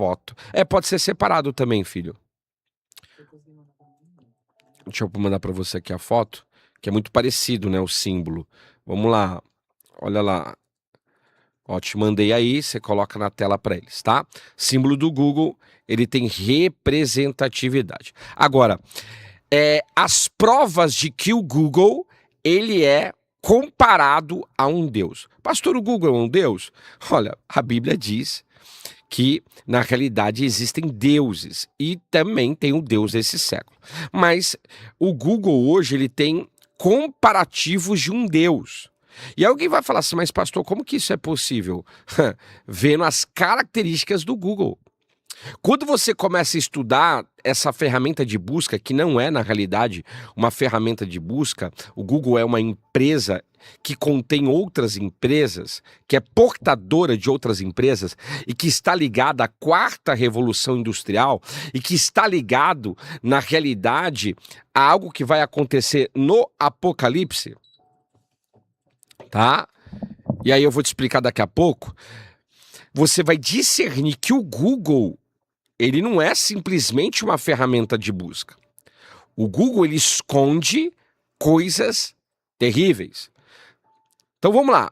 foto. Pode ser separado também, filho. Deixa eu mandar para você aqui a foto, que é muito parecido, né, o símbolo. Vamos lá, olha lá. Ó, te mandei aí, você coloca na tela para eles, tá? Símbolo do Google, ele tem representatividade. Agora, as provas de que o Google, ele é comparado a um Deus. Pastor, o Google é um Deus? Olha, a Bíblia diz que, na realidade, existem deuses e também tem o Deus desse século. Mas o Google hoje, ele tem comparativos de um Deus. E alguém vai falar assim, mas pastor, como que isso é possível? Vendo as características do Google. Quando você começa a estudar essa ferramenta de busca, que não é, na realidade, uma ferramenta de busca, o Google é uma empresa que contém outras empresas, que é portadora de outras empresas e que está ligada à quarta revolução industrial e que está ligado, na realidade, a algo que vai acontecer no Apocalipse, tá? E aí eu vou te explicar daqui a pouco. Você vai discernir que o Google, ele não é simplesmente uma ferramenta de busca. O Google, ele esconde coisas terríveis. Então vamos lá.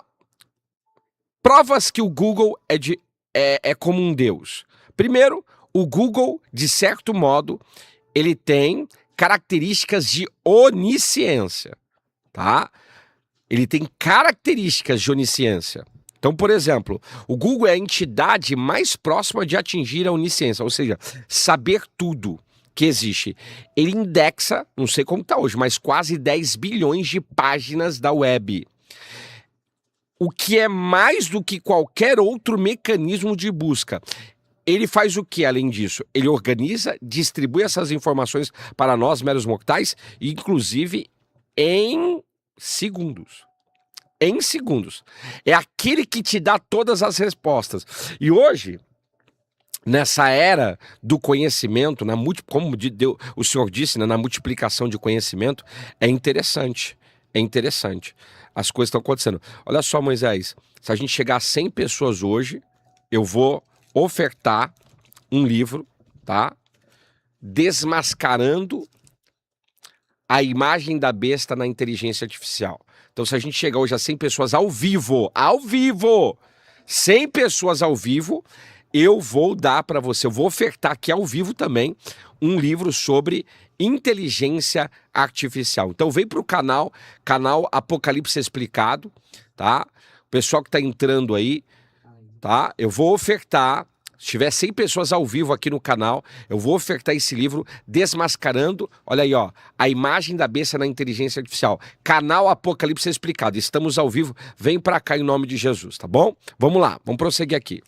Provas que o Google é como um Deus. Primeiro, o Google, de certo modo, ele tem características de onisciência, tá? Ele tem características de onisciência. Então, por exemplo, o Google é a entidade mais próxima de atingir a onisciência, ou seja, saber tudo que existe. Ele indexa, não sei como está hoje, mas quase 10 bilhões de páginas da web. O que é mais do que qualquer outro mecanismo de busca. Ele faz o que além disso? Ele organiza, distribui essas informações para nós, meros mortais, inclusive em segundos. Em segundos. É aquele que te dá todas as respostas. E hoje, nessa era do conhecimento, como o senhor disse, né, na multiplicação de conhecimento, é interessante. É interessante. As coisas estão acontecendo. Olha só, Moisés, se a gente chegar a 100 pessoas hoje, eu vou ofertar um livro, tá? Desmascarando a imagem da besta na inteligência artificial. Então, se a gente chegar hoje a 100 pessoas ao vivo, 100 pessoas ao vivo, eu vou dar para você, eu vou ofertar aqui ao vivo também um livro sobre inteligência artificial. Então, vem para o canal Apocalipse Explicado, tá? O pessoal que está entrando aí, tá? Eu vou ofertar. Se tiver 100 pessoas ao vivo aqui no canal, eu vou ofertar esse livro Desmascarando, olha aí, ó, a imagem da besta na inteligência artificial. Canal Apocalipse Explicado. Estamos ao vivo. Vem pra cá em nome de Jesus, tá bom? Vamos lá, vamos prosseguir aqui.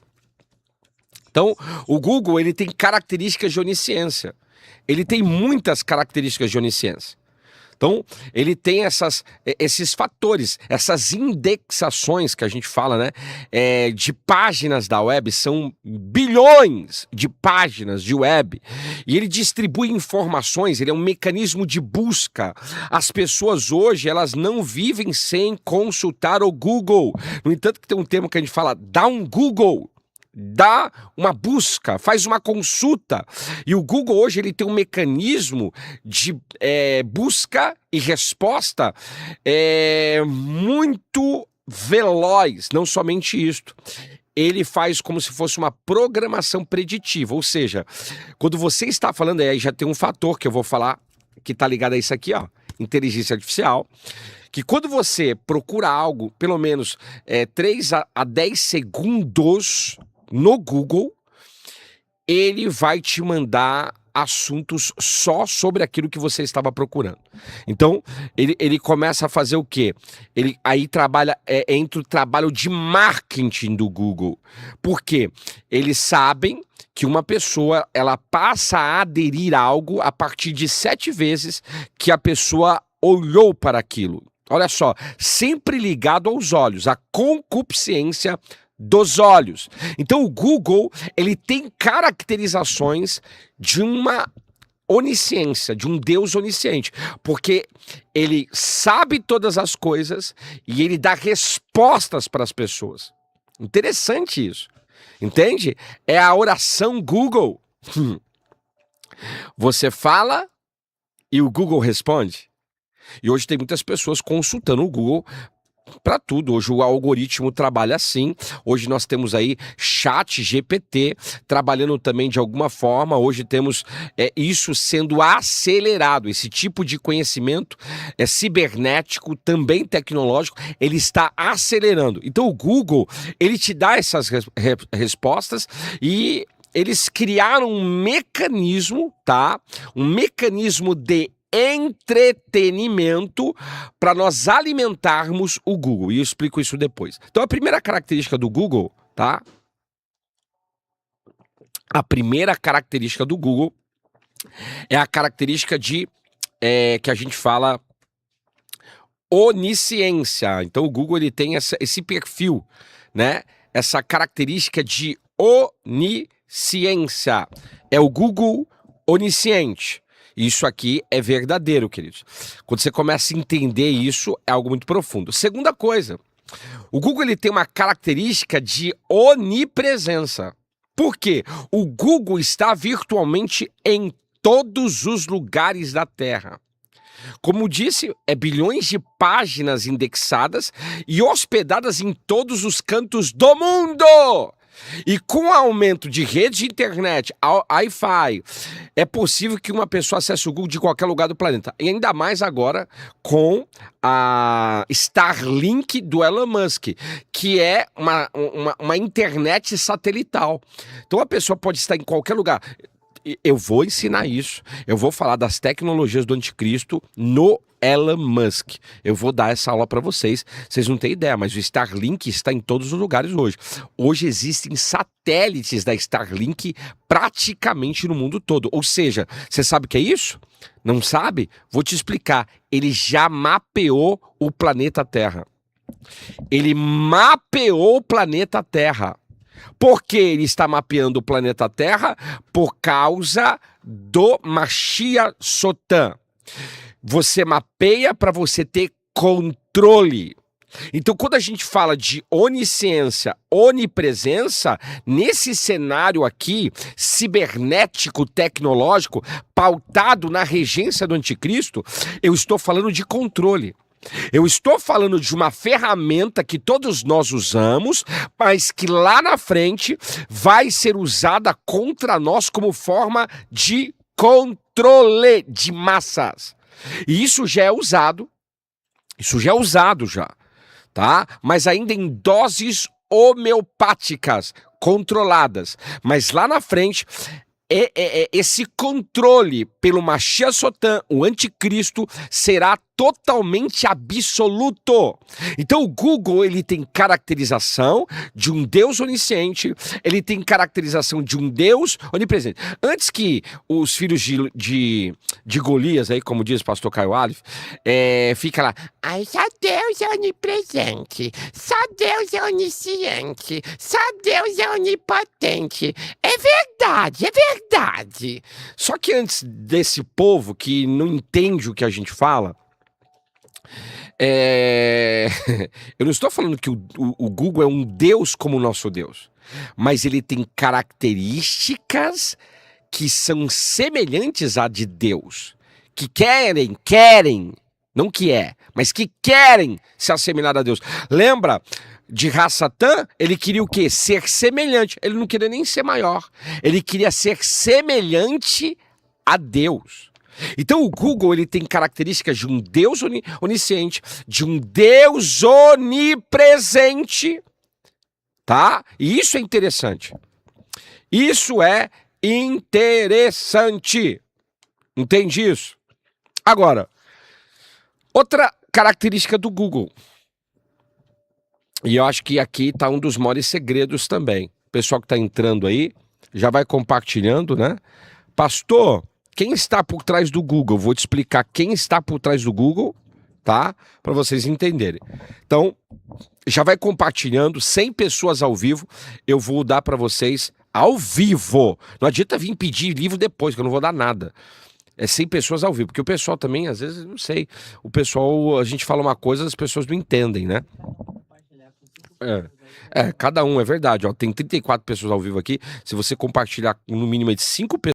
Então, o Google, ele tem características de onisciência. Ele tem muitas características de onisciência. Então, ele tem esses fatores, essas indexações que a gente fala, né? De páginas da web, são bilhões de páginas de web. E ele distribui informações, ele é um mecanismo de busca. As pessoas hoje, elas não vivem sem consultar o Google. No entanto, que tem um termo que a gente fala, dá um Google. Dá uma busca, faz uma consulta. E o Google hoje ele tem um mecanismo de busca e resposta muito veloz. Não somente isto, ele faz como se fosse uma programação preditiva. Ou seja, quando você está falando, aí já tem um fator que eu vou falar, que está ligado a isso aqui, ó, inteligência artificial. Que quando você procura algo, pelo menos 3 a 10 segundos no Google, ele vai te mandar assuntos só sobre aquilo que você estava procurando. Então, ele começa a fazer o quê? Ele aí trabalha entre o trabalho de marketing do Google. Por quê? Eles sabem que uma pessoa, ela passa a aderir a algo a partir de 7 vezes que a pessoa olhou para aquilo. Olha só, sempre ligado aos olhos, a concupiscência dos olhos. Então o Google, ele tem caracterizações de uma onisciência, de um Deus onisciente, porque ele sabe todas as coisas e ele dá respostas para as pessoas. Interessante isso. Entende? É a oração Google. Você fala e o Google responde. E hoje tem muitas pessoas consultando o Google para tudo. Hoje o algoritmo trabalha assim. Hoje nós temos aí chat GPT trabalhando também de alguma forma. Hoje temos isso sendo acelerado. Esse tipo de conhecimento cibernético, também tecnológico, ele está acelerando. Então o Google, ele te dá essas respostas e eles criaram um mecanismo, tá? Um mecanismo de entretenimento para nós alimentarmos o Google. E eu explico isso depois. Então, a primeira característica do Google, tá? A primeira característica do Google é a característica de que a gente fala onisciência. Então, o Google ele tem esse perfil, né? Essa característica de onisciência. É o Google onisciente. Isso aqui é verdadeiro, queridos. Quando você começa a entender isso, é algo muito profundo. Segunda coisa, o Google ele tem uma característica de onipresença. Por quê? O Google está virtualmente em todos os lugares da Terra. Como disse, bilhões de páginas indexadas e hospedadas em todos os cantos do mundo. E com o aumento de rede de internet, Wi-Fi, é possível que uma pessoa acesse o Google de qualquer lugar do planeta. E ainda mais agora com a Starlink do Elon Musk, que é uma internet satelital. Então a pessoa pode estar em qualquer lugar. Eu vou ensinar isso. Eu vou falar das tecnologias do anticristo no Elon Musk. Eu vou dar essa aula para vocês. Vocês não têm ideia, mas o Starlink está em todos os lugares hoje. Hoje existem satélites da Starlink praticamente no mundo todo. Ou seja, você sabe o que é isso? Não sabe? Vou te explicar. Ele já mapeou o planeta Terra. Ele mapeou o planeta Terra. Por que ele está mapeando o planeta Terra? Por causa do Mashiach Sotan. Você mapeia para você ter controle. Então, quando a gente fala de onisciência, onipresença, nesse cenário aqui, cibernético, tecnológico, pautado na regência do anticristo, eu estou falando de controle. Eu estou falando de uma ferramenta que todos nós usamos, mas que lá na frente vai ser usada contra nós como forma de controle de massas. E isso já é usado já, tá? Mas ainda em doses homeopáticas, controladas. Mas lá na frente, esse controle pelo Mashiach Sotan, o anticristo, será totalmente absoluto. Então o Google ele tem caracterização de um Deus onisciente, ele tem caracterização de um Deus onipresente. Antes que os filhos de Golias, aí, como diz o pastor Caio Aleph, fica lá, ai, só Deus é onipresente, só Deus é onisciente, só Deus é onipotente. É verdade, é verdade. Só que antes desse povo que não entende o que a gente fala, eu não estou falando que o Google é um Deus como o nosso Deus, mas ele tem características que são semelhantes à de Deus, que querem, não que mas que querem se assemelhar a Deus. Lembra de Ra-Satã? Ele queria o quê? Ser semelhante. Ele não queria nem ser maior. Ele queria ser semelhante a Deus. Então o Google ele tem características de um Deus onisciente, de um Deus onipresente, tá? E isso é interessante. Isso é interessante. Entende isso? Agora, outra característica do Google. E eu acho que aqui está um dos maiores segredos também. O pessoal que está entrando aí já vai compartilhando, né? Pastor, quem está por trás do Google? Vou te explicar quem está por trás do Google, tá? Para vocês entenderem. Então, já vai compartilhando, 100 pessoas ao vivo, eu vou dar para vocês ao vivo. Não adianta vir pedir livro depois, que eu não vou dar nada. É 100 pessoas ao vivo, porque o pessoal também, às vezes, não sei. O pessoal, a gente fala uma coisa, as pessoas não entendem, né? É. Cada um, é verdade. Ó, tem 34 pessoas ao vivo aqui. Se você compartilhar no mínimo de 5 pessoas.